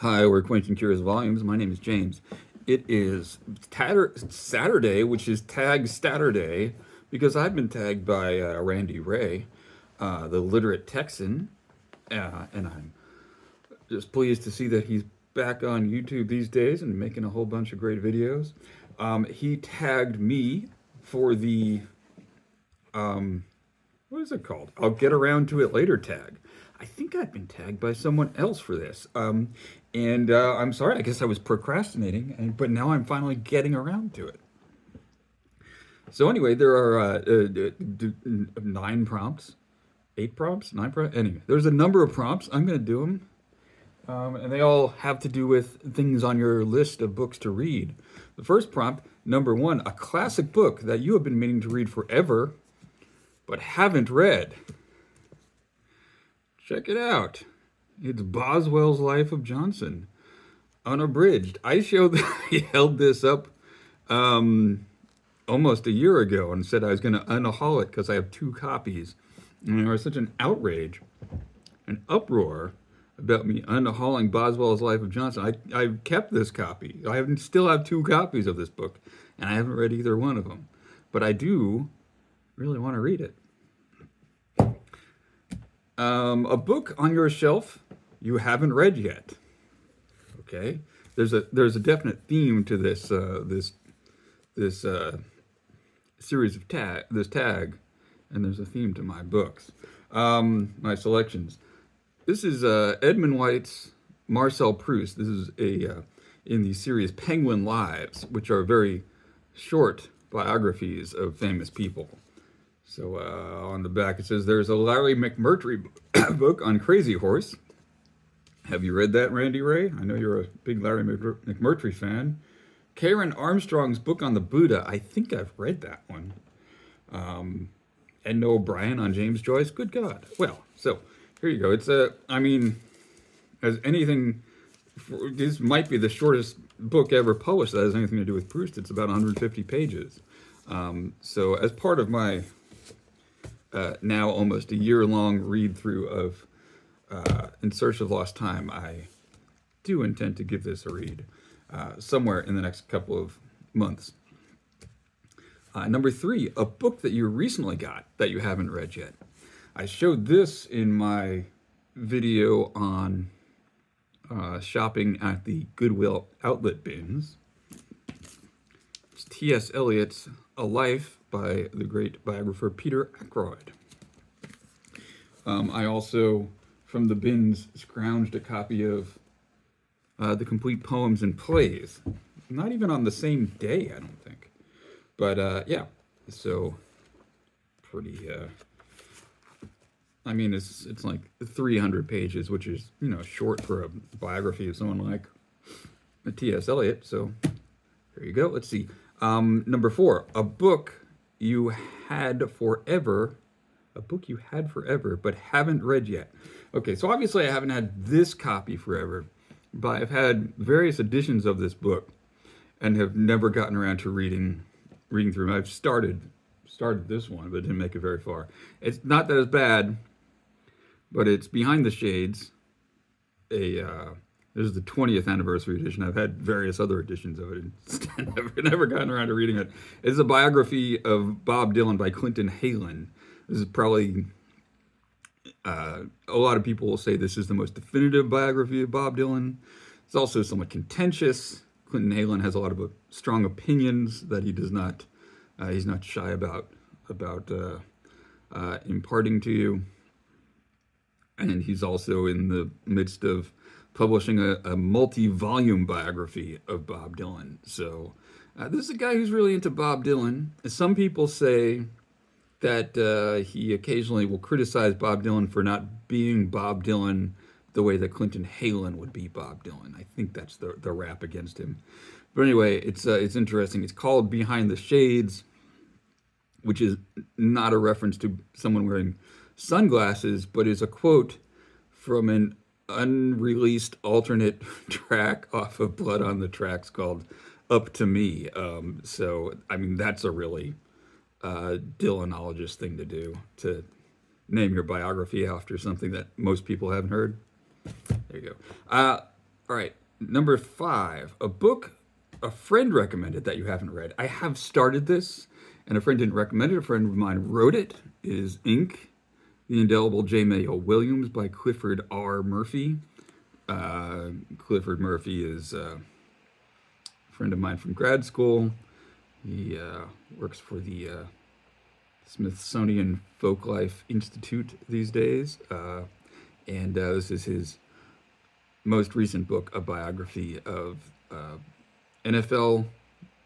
Hi, we're Quentin Curious Volumes. My name is James. It is Saturday, which is Tag Saturday, because I've been tagged by Randy Ray, the literate Texan, and I'm just pleased to see that he's back on YouTube these days and making a whole bunch of great videos. He tagged me for the what is it called? I'll get around to it later tag. I think I've been tagged by someone else for this. And I'm sorry, I guess I was procrastinating, but now I'm finally getting around to it. So, anyway, there are 9 prompts, 8 prompts, 9 prompts. Anyway, there's a number of prompts. I'm going to do them. And they all have to do with things on your list of books to read. The first prompt, number 1, a classic book that you have been meaning to read forever, but haven't read. Check it out. It's Boswell's Life of Johnson, unabridged. I held this up almost a year ago and said I was going to unhaul it because I have 2 copies. And there was such an outrage, an uproar about me unhauling Boswell's Life of Johnson. I kept this copy. Still have 2 copies of this book, and I haven't read either one of them. But I do really want to read it. A book on your shelf you haven't read yet. Okay, there's a definite theme to this series of tag, and there's a theme to my books, my selections. This is Edmund White's Marcel Proust. This is in the series Penguin Lives, which are very short biographies of famous people. So on the back it says there's a Larry McMurtry book on Crazy Horse. Have you read that, Randy Ray? I know you're a big Larry McMurtry fan. Karen Armstrong's book on the Buddha. I think I've read that one. Edna O'Brien on James Joyce. Good God. Well, so here you go. It's as anything, this might be the shortest book ever published that has anything to do with Proust. It's about 150 pages. So as part of my now almost a year-long read-through of In Search of Lost Time, I do intend to give this a read somewhere in the next couple of months. Number 3, a book that you recently got that you haven't read yet. I showed this in my video on shopping at the Goodwill outlet bins. It's T.S. Eliot's A Life by the great biographer Peter Ackroyd. I also, from the bins, scrounged a copy of the complete poems and plays. Not even on the same day, I don't think. But yeah, so pretty. I mean, it's like 300 pages, which is short for a biography of someone like T.S. Eliot. So there you go. Let's see. Number 4, a book you had forever. A book you had forever, but haven't read yet. Okay, so obviously I haven't had this copy forever, but I've had various editions of this book and have never gotten around to reading through them. I've started this one, but didn't make it very far. It's not that it's bad, but it's Behind the Shades. This is the 20th anniversary edition. I've had various other editions of it and never gotten around to reading it. It's a biography of Bob Dylan by Clinton Heylin. This is probably, a lot of people will say this is the most definitive biography of Bob Dylan. It's also somewhat contentious. Clinton Heylin has a lot of strong opinions that he does not, he's not shy about imparting to you. And he's also in the midst of publishing a multi-volume biography of Bob Dylan. So this is a guy who's really into Bob Dylan. Some people say that he occasionally will criticize Bob Dylan for not being Bob Dylan the way that Clinton Heylin would be Bob Dylan. I think that's the rap against him. But anyway, it's interesting. It's called Behind the Shades, which is not a reference to someone wearing sunglasses, but is a quote from an unreleased alternate track off of Blood on the Tracks called Up to Me. So, I mean, that's a really Dylanologist thing to do, to name your biography after something that most people haven't heard. There you go. All right, number 5, a book a friend recommended that you haven't read. I have started this, and a friend didn't recommend it. A friend of mine wrote it. It is Ink, The Indelible J. Mayo Williams by Clifford R. Murphy. Clifford Murphy is a friend of mine from grad school. He works for the Smithsonian Folklife Institute these days. And this is his most recent book, a biography of NFL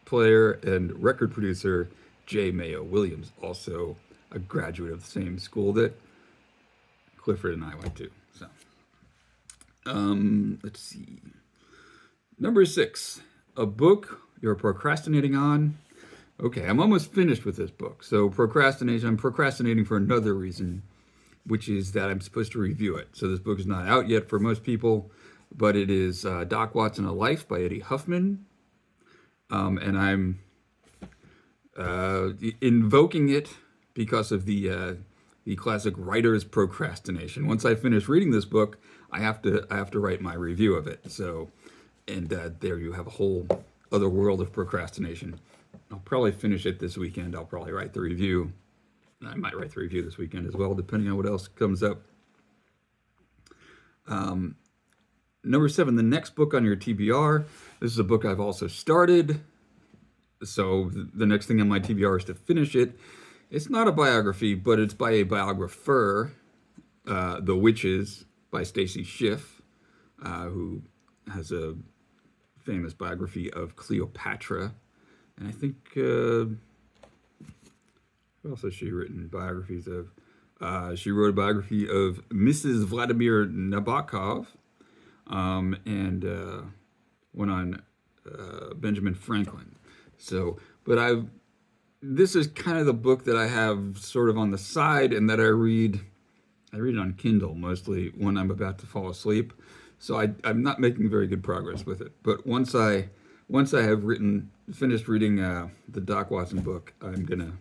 player and record producer J. Mayo Williams, also a graduate of the same school that Clifford and I went to. So, let's see. Number 6, a book you're procrastinating on. Okay, I'm almost finished with this book. So procrastination, I'm procrastinating for another reason, which is that I'm supposed to review it. So this book is not out yet for most people, but it is Doc Watson, A Life by Eddie Huffman. And I'm invoking it because of the classic writer's procrastination. Once I finish reading this book, I have to write my review of it. So, and there you have a whole other world of procrastination. I'll probably finish it this weekend. I'll probably write the review. I might write the review this weekend as well, depending on what else comes up. Number 7, the next book on your TBR. This is a book I've also started. So the next thing on my TBR is to finish it. It's not a biography, but it's by a biographer, The Witches by Stacy Schiff, who has a famous biography of Cleopatra. And I think, who else has she written biographies of? She wrote a biography of Mrs. Vladimir Nabokov, and one on Benjamin Franklin. So, but this is kind of the book that I have sort of on the side, and that I read it on Kindle mostly when I'm about to fall asleep. So I'm not making very good progress with it. But once I have finished reading the Doc Watson book, I'm gonna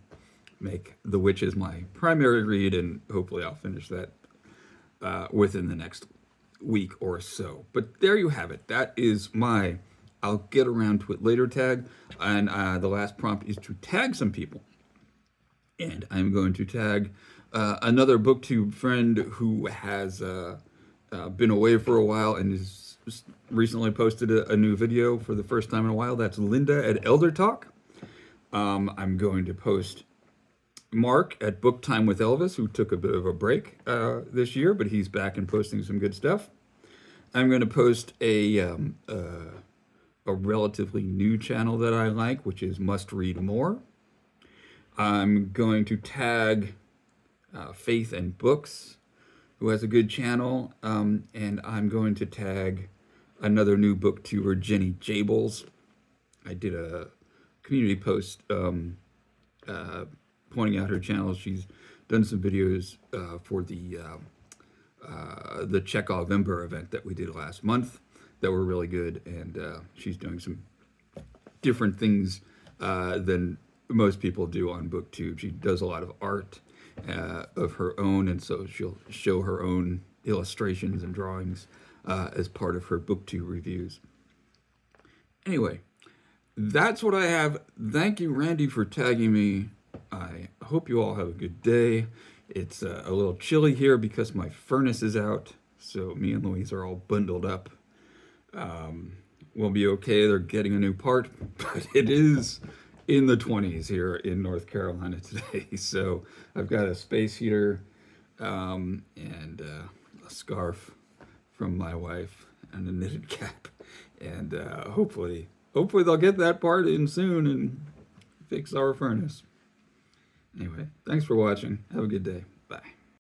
make The Witches my primary read, and hopefully I'll finish that within the next week or so. But there you have it. That is my I'll get around to it later tag. And the last prompt is to tag some people. And I'm going to tag another BookTube friend who has been away for a while and has recently posted a new video for the first time in a while. That's Linda at Elder Talk. I'm going to post Mark at Book Time with Elvis, who took a bit of a break this year, but he's back and posting some good stuff. I'm going to post a relatively new channel that I like, which is Must Read More. I'm going to tag Faith and Books, who has a good channel, and I'm going to tag another new booktuber, Jenny Jables. I did a community post pointing out her channel. She's done some videos for the Chekhov-Ember event that we did last month that were really good, and she's doing some different things than most people do on BookTube. She does a lot of art of her own, and so she'll show her own illustrations and drawings as part of her BookTube reviews. Anyway, that's what I have. Thank you, Randy, for tagging me. I hope you all have a good day. It's a little chilly here because my furnace is out, so me and Louise are all bundled up. We'll be okay. They're getting a new part, but it is in the 20s here in North Carolina today. So I've got a space heater and a scarf from my wife and a knitted cap, and hopefully they'll get that part in soon and fix our furnace. Anyway, thanks for watching. Have a good day.